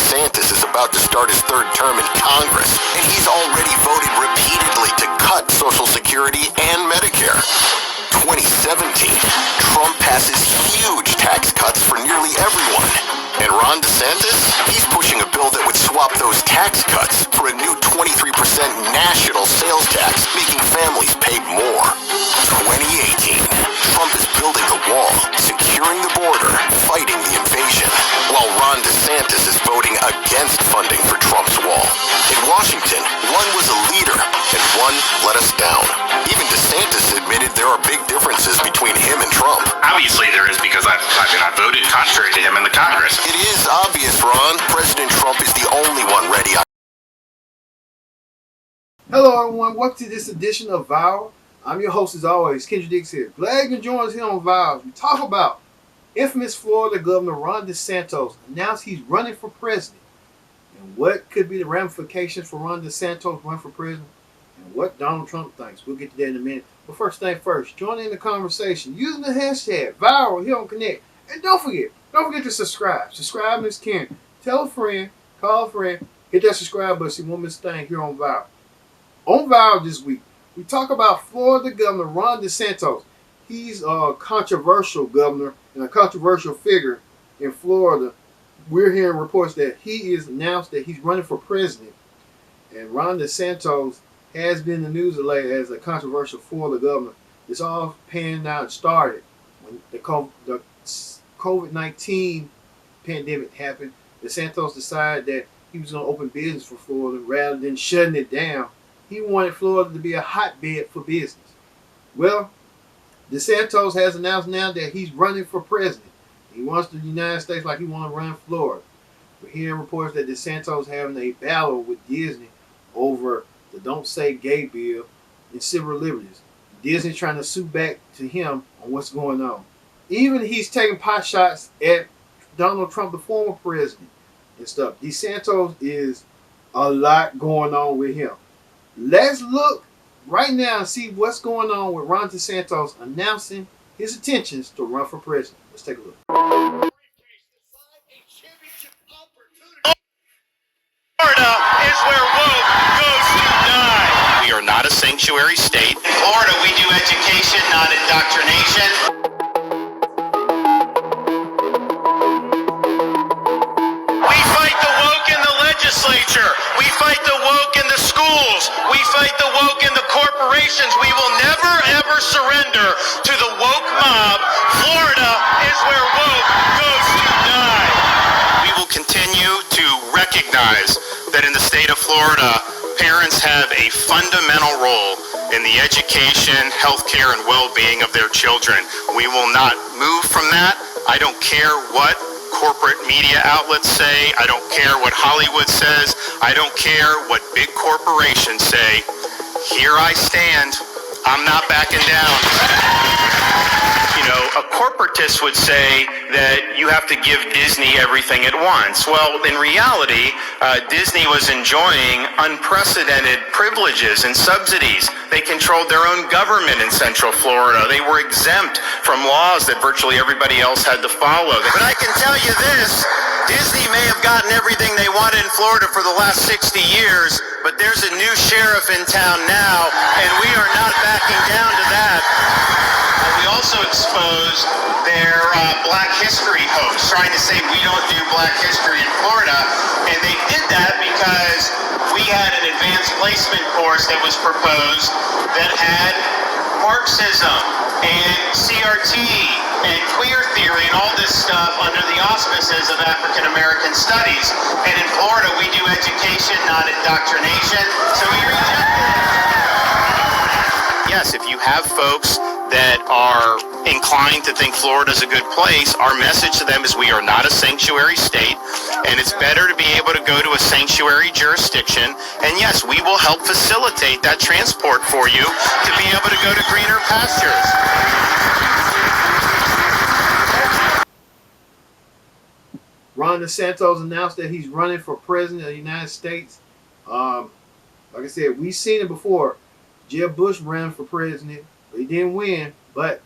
DeSantis is about to start his third term in Congress, and he's already voted repeatedly to cut Social Security and Medicare. 2017, Trump passes huge tax cuts for nearly everyone. And Ron DeSantis, he's pushing a bill that would swap those tax cuts for a new 23% national sales tax, making families pay more. 2018, Trump is building the wall, securing the border, fighting the invasion, while Ron DeSantis is voting against funding for Trump's wall. In Washington, one was a leader, and one let us down. Even DeSantis admitted there are big differences between him and Trump. Obviously there is, because I voted contrary to him in the Congress. It is obvious, Ron. President Trump is the only one ready. Hello, everyone. Welcome to this edition of Viral. I'm your host, as always, Kendra Dix here. Glad you can join us here on Viral. We talk about infamous Florida Governor Ron DeSantis announced he's running for president. And what could be the ramifications for Ron DeSantis running for president? And what Donald Trump thinks. We'll get to that in a minute. But first thing first, join in the conversation using the hashtag Viral here on Connect. And don't forget to subscribe. Subscribe, Miss Karen. Tell a friend, call a friend, hit that subscribe button so you won't miss a thing here on Viral. On Viral this week, we talk about Florida Governor Ron DeSantis. He's a controversial governor and a controversial figure in Florida. We're hearing reports that he is announced that he's running for president. And Ron DeSantis has been in the news lately as a controversial Florida governor. It's all panned out and started when the COVID-19 pandemic happened. DeSantis decided that he was going to open business for Florida rather than shutting it down. He wanted Florida to be a hotbed for business. Well, DeSantis has announced now that he's running for president. He wants the United States like he wants to run Florida. We're hearing reports that DeSantis having a battle with Disney over the Don't Say Gay bill and civil liberties. Disney trying to sue back to him on what's going on. Even he's taking pot shots at Donald Trump, the former president, and stuff. DeSantis is a lot going on with him. Let's look right now and see what's going on with Ron DeSantis announcing his intentions to run for president. Let's take a look. Florida is where woke goes to die. We are not a sanctuary state. In Florida, we do education, not indoctrination. We fight the woke in the legislature. We fight the woke in the schools. We fight the woke in the corporations. We will never, ever surrender to the woke mob. Florida is where woke goes to die. We will continue to recognize that in the state of Florida, parents have a fundamental role in the education, healthcare, and well-being of their children. We will not move from that. I don't care what corporate media outlets say. I don't care what Hollywood says. I don't care what big corporations say. Here I stand. I'm not backing down. You know, a corporatist would say that you have to give Disney everything at once. Well, in reality, Disney was enjoying unprecedented privileges and subsidies. They controlled their own government in Central Florida. They were exempt from laws that virtually everybody else had to follow. But I can tell you this, Disney may have gotten everything they wanted in Florida for the last 60 years, but there's a new sheriff in town now, and we are not backing down to that. We also exposed their Black History hoax, trying to say we don't do Black History in Florida, and they did that because we had an advanced placement course that was proposed that had Marxism and CRT and queer theory and all this stuff under the auspices of African American studies. And in Florida, we do education, not indoctrination, so we rejected it. Yes, if you have folks that are inclined to think Florida's a good place, our message to them is we are not a sanctuary state, and it's better to be able to go to a sanctuary jurisdiction, and yes, we will help facilitate that transport for you to be able to go to greener pastures. Ron DeSantis announced that he's running for president of the United States. Like I said, we've seen it before. Jeb Bush ran for president, but he didn't win. But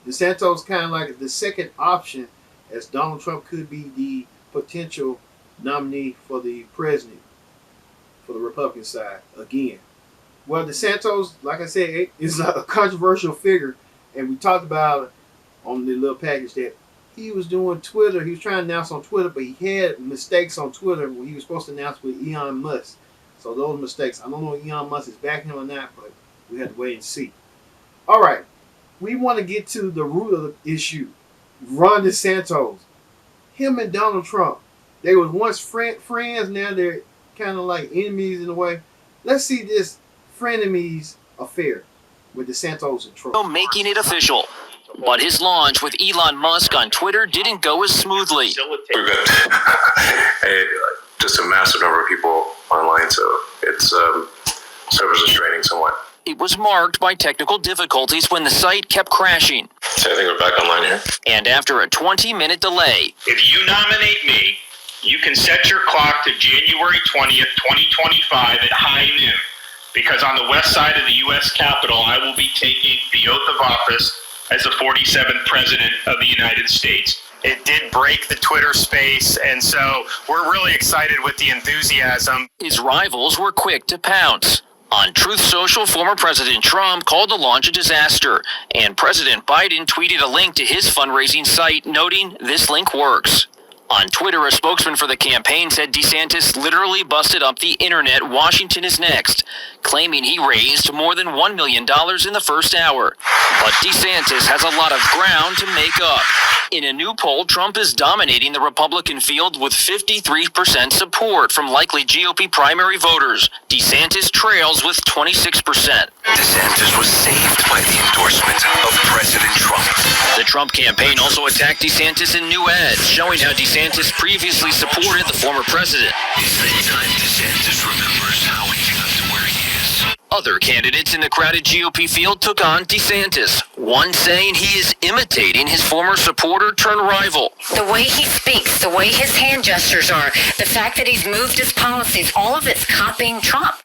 DeSantis kind of like the second option, as Donald Trump could be the potential nominee for the president for the Republican side again. Well, DeSantis, like I said, is a controversial figure, and we talked about it on the little package that he was doing Twitter. He was trying to announce on Twitter, but he had mistakes on Twitter when he was supposed to announce with Elon Musk. So those mistakes, I don't know if Elon Musk is backing him or not, but we have to wait and see. All right, we want to get to the root of the issue. Ron DeSantis, him and Donald Trump, they were once friends, now they're kind of like enemies in a way. Let's see this frenemies affair with DeSantis and Trump. Making it official. But his launch with Elon Musk on Twitter didn't go as smoothly. We've got just a massive number of people online, so it's servers are straining somewhat. It was marked by technical difficulties when the site kept crashing. So I think we're back online here. And after a 20-minute delay, If you nominate me, you can set your clock to January 20th, 2025 at high noon. Because on the west side of the U.S. Capitol, I will be taking the oath of office as the 47th President of the United States. It did break the Twitter space, and so we're really excited with the enthusiasm. his rivals were quick to pounce. On Truth Social, former President Trump called the launch a disaster, and President Biden tweeted a link to his fundraising site, noting this link works. On Twitter, a spokesman for the campaign said DeSantis literally busted up the internet. Washington is next, claiming he raised more than $1 million in the first hour. But DeSantis has a lot of ground to make up. In a new poll, Trump is dominating the Republican field with 53% support from likely GOP primary voters. DeSantis trails with 26%. DeSantis was saved by the endorsement of President Trump. The Trump campaign also attacked DeSantis in new ads, showing how DeSantis previously supported the former president. It's the time DeSantis remembers how he got to where he is. Other candidates in the crowded GOP field took on DeSantis, one saying he is imitating his former supporter turned rival. The way he speaks, the way his hand gestures are, the fact that he's moved his policies, all of it's copying Trump.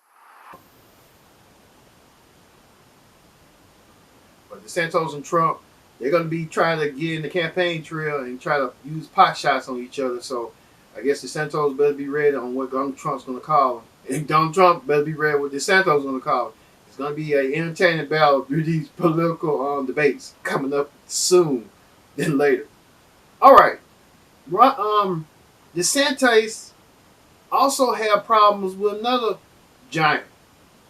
But DeSantis and Trump, they're going to be trying to get in the campaign trail and try to use pot shots on each other. So I guess DeSantis better be ready on what Donald Trump's going to call him. And Donald Trump better be ready what DeSantis is going to call him. It's going to be an entertaining battle through these political debates coming up soon than later. All right. DeSantis also had problems with another giant,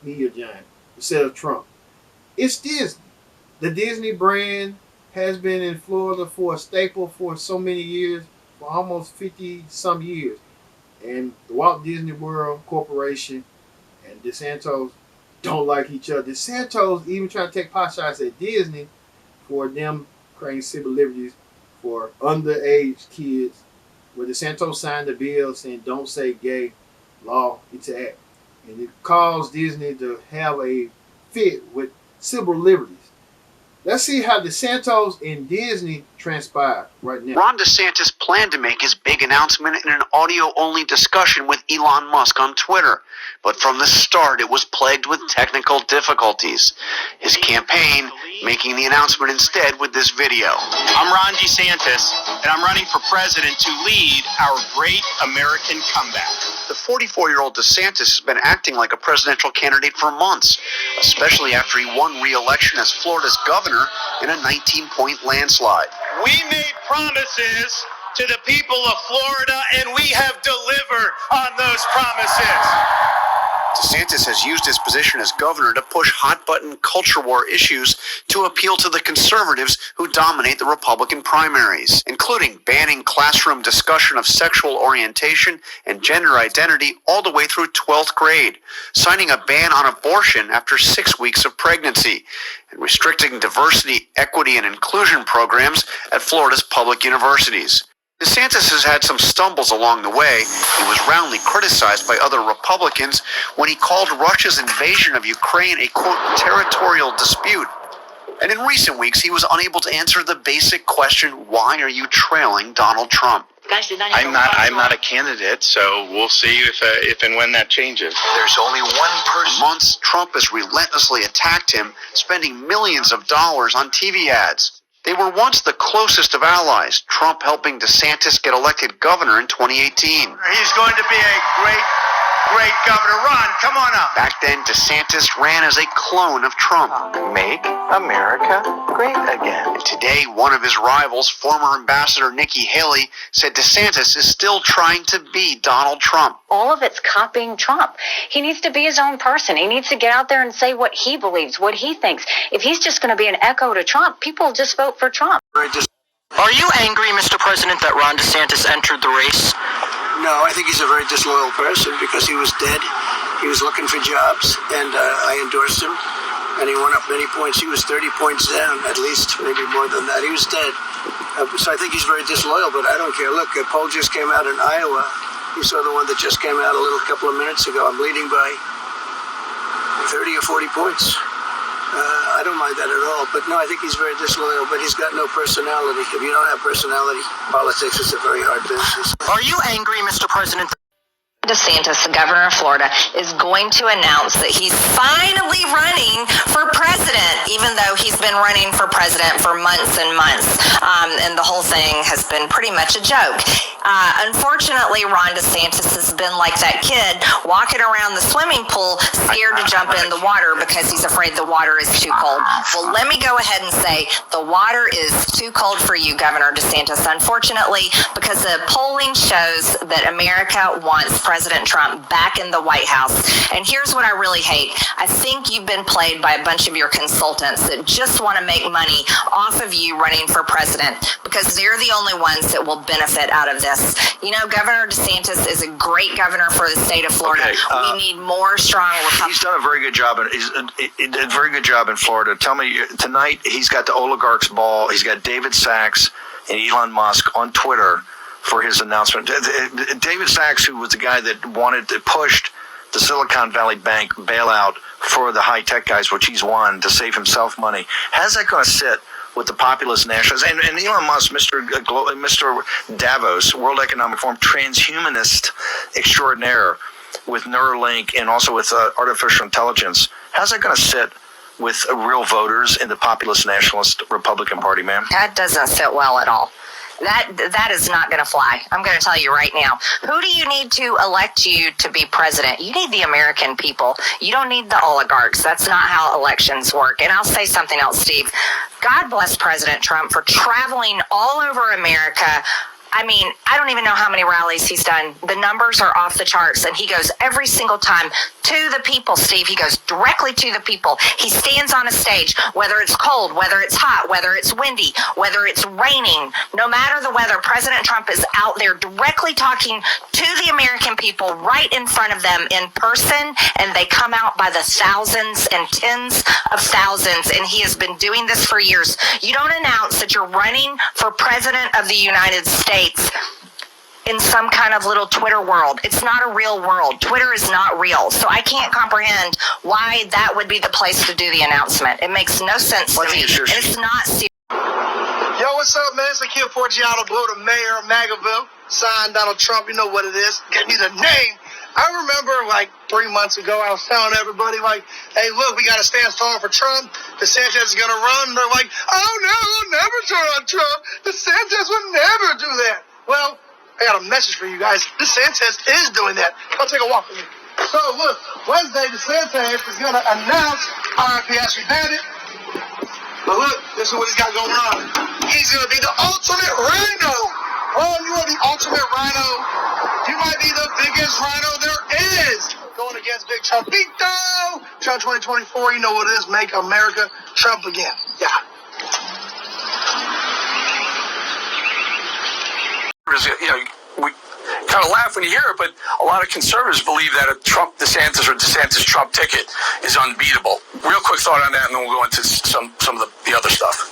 media giant, instead of Trump. It's Disney. The Disney brand has been in Florida for a staple for so many years, for almost 50-some years. And the Walt Disney World Corporation and DeSantis don't like each other. DeSantis even trying to take pot shots at Disney for them creating civil liberties for underage kids, where DeSantis signed a bill saying don't say gay law into act. And it caused Disney to have a fit with civil liberties. Let's see how DeSantis and Disney transpired right now. Ron DeSantis planned to make his big announcement in an audio-only discussion with Elon Musk on Twitter, but from the start it was plagued with technical difficulties. His campaign making the announcement instead with this video. I'm Ron DeSantis, and I'm running for president to lead our great American comeback. The 44-year-old DeSantis has been acting like a presidential candidate for months, especially after he won re-election as Florida's governor in a 19-point landslide. We made promises to the people of Florida, and we have delivered on those promises. DeSantis has used his position as governor to push hot-button culture war issues to appeal to the conservatives who dominate the Republican primaries, including banning classroom discussion of sexual orientation and gender identity all the way through 12th grade, signing a ban on abortion after 6 weeks of pregnancy, and restricting diversity, equity, and inclusion programs at Florida's public universities. DeSantis has had some stumbles along the way. He was roundly criticized by other Republicans when he called Russia's invasion of Ukraine a, quote, territorial dispute. And in recent weeks, he was unable to answer the basic question, why are you trailing Donald Trump? I'm not a candidate, so we'll see if and when that changes. There's only one person. For months, Trump has relentlessly attacked him, spending millions of dollars on TV ads. They were once the closest of allies, Trump helping DeSantis get elected governor in 2018. He's going to be a great governor. Ron, come on up. Back then, DeSantis ran as a clone of Trump. Make America great again. And today, one of his rivals, former Ambassador Nikki Haley, said DeSantis is still trying to be Donald Trump. All of it's copying Trump. He needs to be his own person. He needs to get out there and say what he believes, what he thinks. If he's just going to be an echo to Trump, people just vote for Trump. Are you angry, Mr. President, that Ron DeSantis entered the race? No, I think he's a very disloyal person because he was dead. He was looking for jobs, and I endorsed him. And he went up many points. He was 30 points down, at least, maybe more than that. He was dead. So I think he's very disloyal, but I don't care. Look, a poll just came out in Iowa. You saw the one that just came out a couple of minutes ago. I'm leading by 30 or 40 points. I don't mind that at all. But no, I think he's very disloyal, but he's got no personality. If you don't have personality, politics is a very hard business. Are you angry, Mr. President? DeSantis, the governor of Florida, is going to announce that he's finally running for president, even though he's been running for president for months and months. And the whole thing has been pretty much a joke. Unfortunately, Ron DeSantis has been like that kid walking around the swimming pool, scared to jump in the water because he's afraid the water is too cold. Well, let me go ahead and say the water is too cold for you, Governor DeSantis, unfortunately, because the polling shows that America wants President Trump back in the White House. And here's what I really hate. I think you've been played by a bunch of your consultants that just want to make money off of you running for president because they're the only ones that will benefit out of this. You know, Governor DeSantis is a great governor for the state of Florida. We need more strong Republicans. He's done a very good job. He did a very good job in Florida. Tell me, tonight he's got the oligarchs ball. He's got David Sachs and Elon Musk on Twitter for his announcement. David Sachs, who was the guy that pushed the Silicon Valley Bank bailout for the high-tech guys, which he's won to save himself money. How's that going to sit with the populist nationalists? And Elon Musk, Mr. Davos, World Economic Forum, transhumanist extraordinaire with Neuralink and also with artificial intelligence. How's that going to sit with real voters in the populist nationalist Republican Party, ma'am? That doesn't sit well at all. That is not going to fly. I'm going to tell you right now. Who do you need to elect you to be president? You need the American people. You don't need the oligarchs. That's not how elections work. And I'll say something else, Steve. God bless President Trump for traveling all over America. I mean, I don't even know how many rallies he's done. The numbers are off the charts, and he goes every single time to the people, Steve. He goes directly to the people. He stands on a stage, whether it's cold, whether it's hot, whether it's windy, whether it's raining, no matter the weather, President Trump is out there directly talking to the American people right in front of them in person, and they come out by the thousands and tens of thousands, and he has been doing this for years. You don't announce that you're running for president of the United States in some kind of little Twitter world. It's not a real world. Twitter is not real. So I can't comprehend why that would be the place to do the announcement. It makes no sense to me. It's not serious. Yo, what's up, man? It's the kid Forgiato Blue, the mayor of Magaville. Signed Donald Trump. You know what it is. Give me the name. I remember like 3 months ago, I was telling everybody, like, hey, look, we got to stand strong for Trump. DeSantis is going to run. They're like, oh, no, we'll never turn on Trump. DeSantis would never do that. Well, I got a message for you guys. DeSantis is doing that. Come take a walk with me. So, look, Wednesday, DeSantis is going to announce RIP Ashley Bandit. But look, this is what he's got going on. He's going to be the ultimate rhino. Oh, you are the ultimate rhino. You might be the biggest rhino there is. Going against Big Trumpito. Trump 2024, you know what it is. Make America Trump again. Yeah. You know, we kind of laugh when you hear it, but a lot of conservatives believe that a Trump-DeSantis or DeSantis-Trump ticket is unbeatable. Real quick thought on that, and then we'll go into some of the other stuff.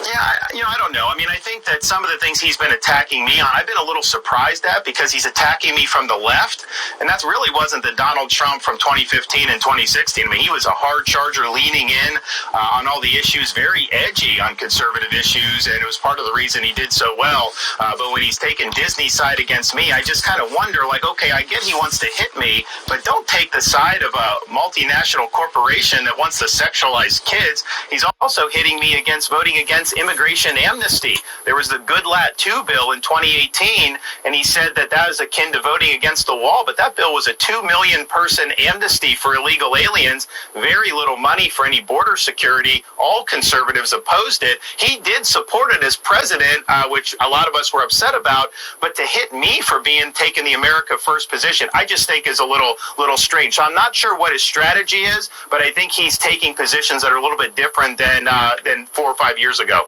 Yeah, I don't know. I mean, I think that some of the things he's been attacking me on, I've been a little surprised at because he's attacking me from the left, and that really wasn't the Donald Trump from 2015 and 2016. I mean, he was a hard charger leaning in on all the issues, very edgy on conservative issues, and it was part of the reason he did so well. But when he's taken Disney's side against me, I just kind of wonder, like, okay, I get he wants to hit me, but don't take the side of a multinational corporation that wants to sexualize kids. He's also hitting me against voting against immigration amnesty. There was the Good Lat 2 bill in 2018, and he said that that is akin to voting against the wall, but that bill was a 2 million person amnesty for illegal aliens, very little money for any border security. All conservatives opposed it. He did support it as president, which a lot of us were upset about, but to hit me for being taking the America First position, I just think is a little strange. So I'm not sure what his strategy is, but I think he's taking positions that are a little bit different than 4 or 5 years ago.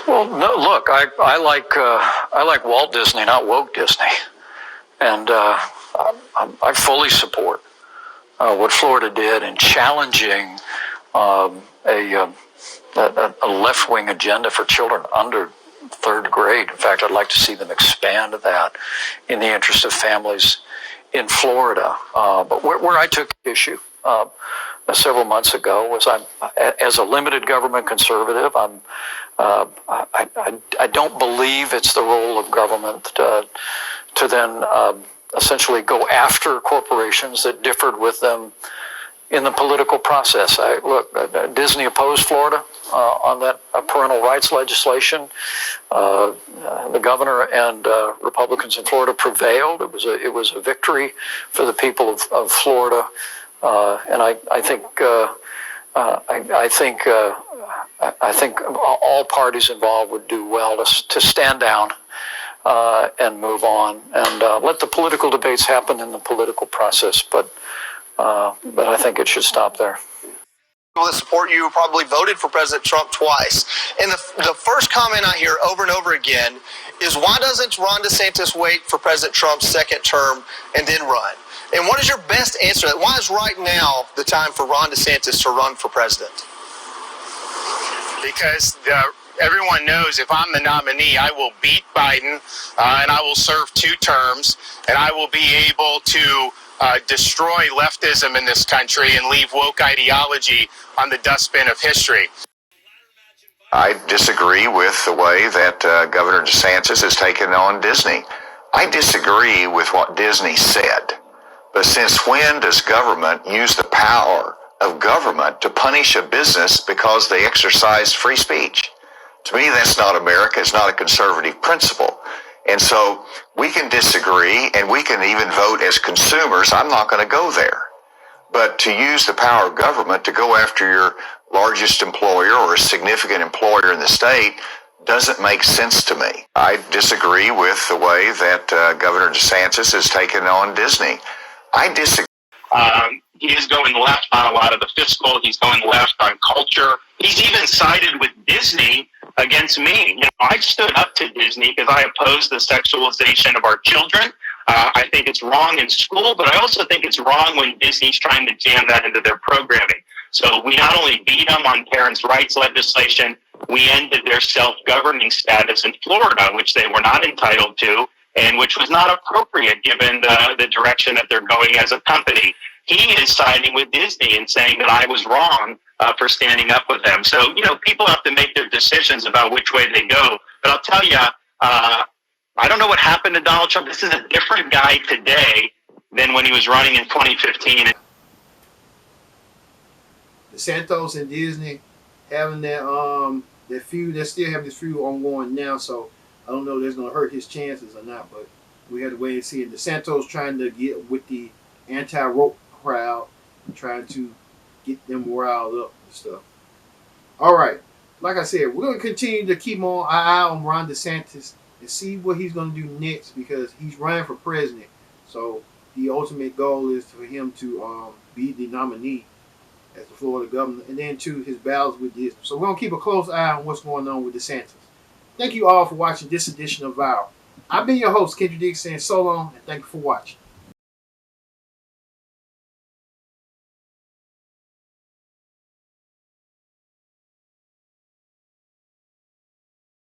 Well, no, look, I like Walt Disney, not woke Disney, and I fully support what Florida did in challenging a left-wing agenda for children under third grade. In fact, I'd like to see them expand that in the interest of families in Florida. But where I took issue several months ago was as a limited government conservative, I don't believe it's the role of government to then essentially go after corporations that differed with them in the political process. Disney opposed Florida on that parental rights legislation. The governor and Republicans in Florida prevailed. It was a victory for the people of Florida, and I think all parties involved would do well to stand down and move on and let the political debates happen in the political process. But I think it should stop there. People that support you probably voted for President Trump twice. And the first comment I hear over and over again is, why doesn't Ron DeSantis wait for President Trump's second term and then run? And what is your best answer to that? Why is right now the time for Ron DeSantis to run for president? Because everyone knows if I'm the nominee, I will beat Biden and I will serve 2 terms, and I will be able to destroy leftism in this country and leave woke ideology on the dustbin of history. I disagree with the way that Governor DeSantis has taken on Disney. I disagree with what Disney said. But since when does government use the power of government to punish a business because they exercise free speech? To me, that's not America. It's not a conservative principle. And so we can disagree, and we can even vote as consumers. I'm not going to go there. But to use the power of government to go after your largest employer or a significant employer in the state doesn't make sense to me. I disagree with the way that Governor DeSantis has taken on Disney. I disagree. He is going left on a lot of the fiscal. He's going left on culture. He's even sided with Disney against me. I stood up to Disney because I oppose the sexualization of our children. I think it's wrong in school, but I also think it's wrong when Disney's trying to jam that into their programming. So we not only beat them on parents' rights legislation, we ended their self-governing status in Florida, which they were not entitled to, and which was not appropriate given the direction that they're going as a company. He is siding with Disney and saying that I was wrong for standing up with them. So, people have to make their decisions about which way they go. But I'll tell you, I don't know what happened to Donald Trump. This is a different guy today than when he was running in 2015. DeSantis and Disney having that feud, they still have this feud ongoing now, so I don't know if that's going to hurt his chances or not, but we have to wait and see. And DeSantis trying to get with the anti-woke crowd, trying to get them riled up and stuff. All right, like I said, we're going to continue to keep our eye on Ron DeSantis and see what he's going to do next, because he's running for president. So the ultimate goal is for him to be the nominee as the Florida governor, and then to his battles with Disney. So we're going to keep a close eye on what's going on with DeSantis. Thank you all for watching this edition of Viral. I've been your host, Kendrick Dix, saying so long, and thank you for watching.